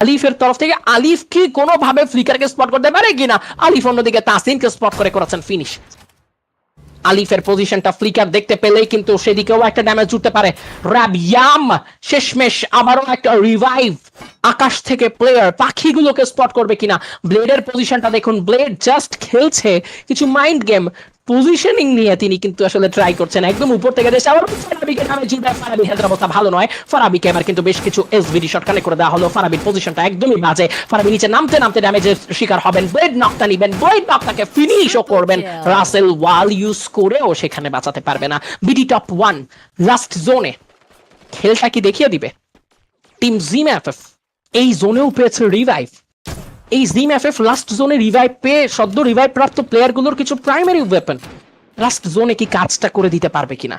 আলিফের তরফ থেকে আলিফ কি কোনোভাবে ফ্লিকারকে স্পট করতে পারে কিনা, আলিফ অন্যদিকে তাসিনকে স্পট করে করেছেন ফিনিশ। আলিফের পজিশনটা ফ্লিকার দেখতে পেলেই কিন্তু সেদিকেও একটা ড্যামেজ উঠতে পারে। রাবিয়াম শেষমেশ আবারও একটা রিভাইভ, আকাশ থেকে প্লেয়ার পাখিগুলোকে স্পট করবে কিনা। ব্লেডের পজিশনটা দেখুন, ব্লেড জাস্ট খেলছে কিছু মাইন্ড গেম, পজিশনিং নিয়ে তিনি কিন্তু আসলে ট্রাই করছেন একদম উপর থেকে দেশে। আবার ফারাবিকে নামে জুড়ে, ফারাবি হেলথের অবস্থা ভালো নয়, ফারাবিকে এবার কিন্তু বেশ কিছু এসভিডি শট কানেক্ট করে দেওয়া হলো। ফারাবির পজিশনটা একদমই বাজে, ফারাবি নিচে নামতে নামতে ড্যামেজের শিকার হবেন। ব্লেড নকটা নিবেন, ব্লেড নকটাকে ফিনিশও করবেন, রাসেল ওয়াল ইউজ করেও সেখানে বাঁচাতে পারবে না। বিডি টপ 1 লাস্ট জোনে খেলটা কি দেখিয়ে দিবে টিম জিম এফএফ। এই জোনেও পেয়েছে রিভাইভ, এই জিম এফএফ লাস্ট জোনে রিভাইভ পেয়ে সদ্য রিভাইভ প্রাপ্ত প্লেয়ারগুলোর কিছু প্রাইমারি ওয়েপন লাস্ট জোনে কি কাজটা করে দিতে পারবে কিনা।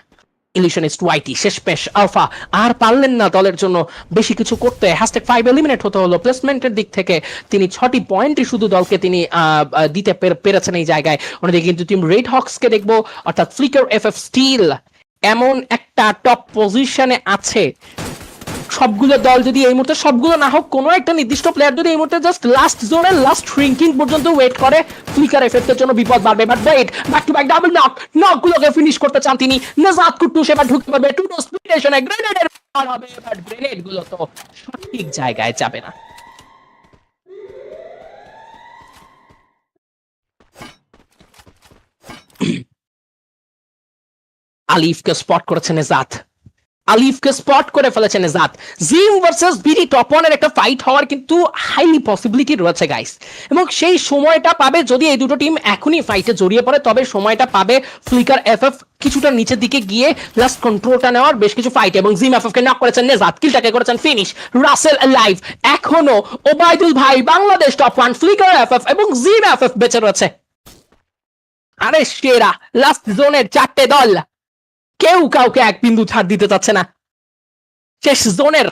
ইলিউশনিস্ট ওয়াইটি শেষমেশ আলফা আর পারলেন না দলের জন্য বেশি কিছু করতে, হ্যাশট্যাগ 5 এলিমিনেট হতে হলো। প্লেসমেন্টের দিক থেকে তিনি 6টি পয়েন্টই শুধু দলকে তিনি দিতে পেরেছেন এই জায়গায়। অন্যদিকে কিন্তু টিম রেড হক্সকে দেখবো, অর্থাৎ ফ্লিকার এফএফ স্টিল এমন একটা টপ পজিশনে আছে। সবগুলো দল যদি এই মুহূর্তে, সবগুলো না হোক কোনো একটা নির্দিষ্ট প্লেয়ার যদি এই মুহূর্তে জাস্ট লাস্ট জোনের লাস্ট রিঙ্কিং পর্যন্ত ওয়েট করে, ফ্লিকার এফেক্টের জন্য বিপদ বাড়বে। But wait, back to back double knock, নকগুলোকে ফিনিশ করতে চান তিনি। নেজাত কুট্টুস এবার ঢুকতে পারবে, টু ডো স্পিডেশনে গ্রেনেডের হবে, বাট গ্রেনেড গুলো তো সঠিক জায়গায় যাবে না। আলিফকে স্পট করেছে নেজাত, আলিফকে স্পট করে ফেলেছেন নেজাত। জিম ভার্সেস বিডি টপ 1 এর একটা ফাইট হওয়ার কিন্তু হাইলি পসিবিলিটি রয়েছে গাইস, এবং সেই সময়টা পাবে যদি এই দুটো টিম এখনই ফাইটে জড়িয়ে পড়ে, তবে সময়টা পাবে ফ্লিকার এফএফ কিছুটা নিচের দিকে গিয়ে লাস্ট কন্ট্রোলটা নেওয়ার বেশ কিছু ফাইট। এবং জিম এফএফ কে নক করেছেন নেজাত, কিলটাকে করেছেন ফিনিশ। রাসেল লাইভ, এখনো ওবাইদুল ভাই, বাংলাদেশ টপ 1, ফ্লিকার এফএফ এবং জিম এফএফ বেঁচে রয়েছে। আরে সেরা লাস্ট জোনের 4টে দল, কেউ কাউকে এক বিন্দু ছাড় দিতে চাচ্ছে না। শেষ জোনের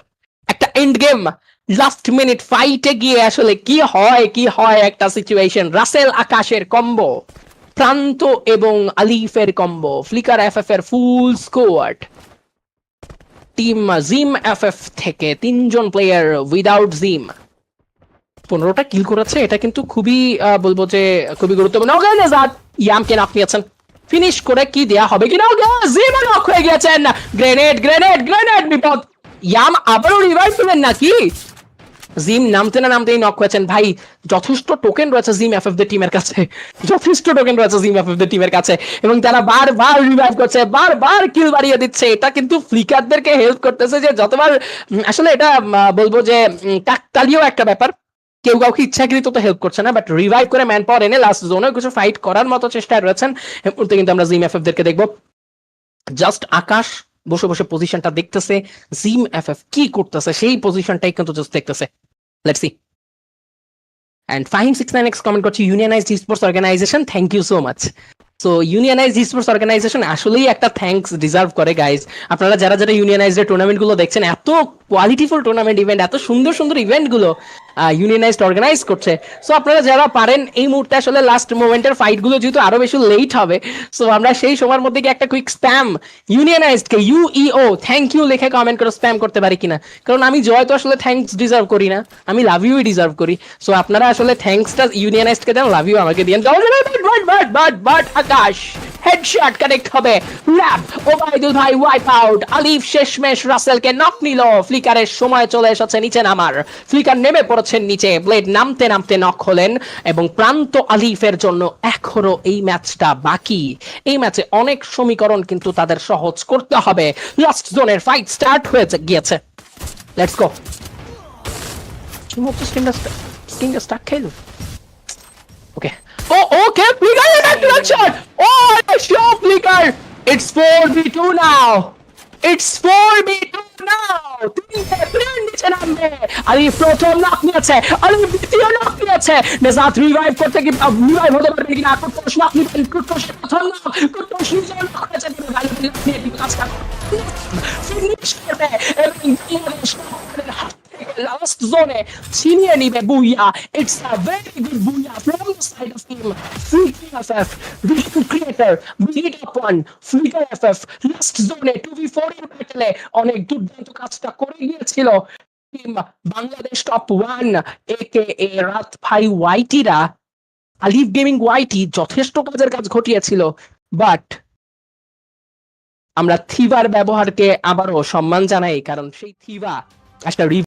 একটা এন্ড গেম, লাস্ট মিনিট ফাইটে গিয়ে আসলে কি হয় একটা সিচুয়েশন। রাসেল আকাশের কম্বো, প্রান্ত এবং আলিফের কম্বো, ফ্লিকার এফএফ এর ফুল স্কোয়াড, টিম জিম এফএফ থেকে 3জন প্লেয়ার উইদাউট জিম 15টা কিল করেছে। এটা কিন্তু খুবই বলবো যে খুবই গুরুত্বপূর্ণ। ইয়ামকে নক নিয়েছেন, ফিনিশ করে কি দেয়া হবে কিনা। জিম নক হয়ে গেছেন, গ্রেনেড গ্রেনেড গ্রেনেড, বিপদ। ইয়াম আবারও রিভাইভ পেলেন নাকি? জিম নামতে না নামতেই নক হয়েছেন। ভাই যথেষ্ট টোকেন রয়েছে জিম এফএফ দের টিমের কাছে, যথেষ্ট টোকেন রয়েছে জিম এফএফ দের টিমের কাছে, এবং তারা বারবার রিভাইভ করছে, বারবার কিল বাড়িয়ে দিচ্ছে। এটা কিন্তু ফ্লিকারদেরকে হেল্প করতেছে যে যতবার আসলে এটা বলবো যে কাকতালীয় একটা ব্যাপার, কেউ কাউকে ইচ্ছাকৃত তো হেল্প করছে না, বাট রিভাইভ করে ম্যান পাওয়ার এনে লাস্ট জোনে কিছু ফাইট করার মতো চেষ্টায় রয়েছেন। এই মুহূর্তে কিন্তু আমরা জিম এফএফ দেরকে দেখবো। জাস্ট আকাশ বসে বসে পজিশনটা দেখতেছে, জিম এফএফ কি করতেছে সেই পজিশনটাই কিন্তু জাস্ট দেখতেছে। Let's see. And Fahim 69x comment করছে, unionized sports organization, thank you so much. So unionized sports organization আসলেই একটা থ্যাঙ্কস ডিজার্ভ করে গাইজ। আপনারা যারা যারা ইউনিয়নাইজড টুর্নামেন্ট গুলো দেখছেন, এত কোয়ালিটিফুল টুর্নামেন্ট ইভেন্ট, এত সুন্দর সুন্দর ইভেন্ট গুলো ইউনিয়নাইজড অর্গানাইজ করছে। সো আপনারা যারা পারেন এই মুহূর্তে আসলে লাস্ট মোমেন্টের ফাইট গুলো যেহেতু আরো বেশি লেট হবে, সো আমরা সেই সময়ের মধ্যে কি একটা কুইক স্প্যাম ইউনিয়নাইজড কে ইউইও থ্যাংক ইউ লিখে কমেন্ট করে স্প্যাম করতে পারি কিনা, কারণ আমি জয় তো আসলে থ্যাঙ্কস ডিজার্ভ করি না, আমি লাভ ইউই ডিজার্ভ করি। সো আপনারা আসলে থ্যাঙ্কসটা ইউনিয়নাইজড কে দেন, লাভ ইউ আমাকে দিয়েন। বাট আকাশ হেডশট কানেক্ট হবে, ল্যাব ওবাইদুল ভাই ওয়াইপ আউট, আলিফ শেষমেশ রাসেলকে নক নিল। ফ্লিকারের সময় চলে এসেছে নিচে নামার, ফ্লিকার নেমে পড়েছেন নিচে, ব্লেড নামতে নামতে নক হলেন, এবং প্রান্ত আলিফের জন্য এখনো এই ম্যাচটা বাকি। এই ম্যাচে অনেক সমীকরণ কিন্তু তাদের সহজ করতে হবে। লাস্ট জোনের ফাইট স্টার্ট হয়েছে গিয়েছে, লেটস গো। কি হচ্ছে স্টিংটা স্টাক খেলো, ওকে। Oh, okay, Flicker in that direction! Oh, show Flicker! It's 4v2 now! It's 4v2 now! তিনটে প্লেয়ার নিচে নামবে। আলিফ প্রথম নক নিয়েছে, আলিফ দ্বিতীয় নক নিয়েছে। নেজাত রিভাইভ করতে কি রিভাইভ হতে পারবে কিনা? কুট্টুস নক নিবেন, কুট্টুসের প্রথম নক, কুট্টুস নিজেও নক হয়েছে, কিন্তু গালিব নিয়ে কিন্তু কাজটা ফিনিশ করবে, এবং বাংলাদেশ হাত লাস্ট জোনে ছিনিয়ে নিবে booyah. It's a very good booyah from the side of team flicker FF, video creator BD top 1 flicker FF last জোনে 2v4 এর ব্যাটলে অনেক দুর্দান্ত কাজটা করে গিয়েছিল। টিম বাংলাদেশ টপ 1 একে এ রাত ভাই ওয়াইটিরা আলিফ গেমিং ওয়াইটি যথেষ্ট কাজের কাজ ঘটিয়েছিল, বাট আমরা থিভার ব্যবহারকে আবারও সম্মান জানাই, কারণ সেই থিভা একটা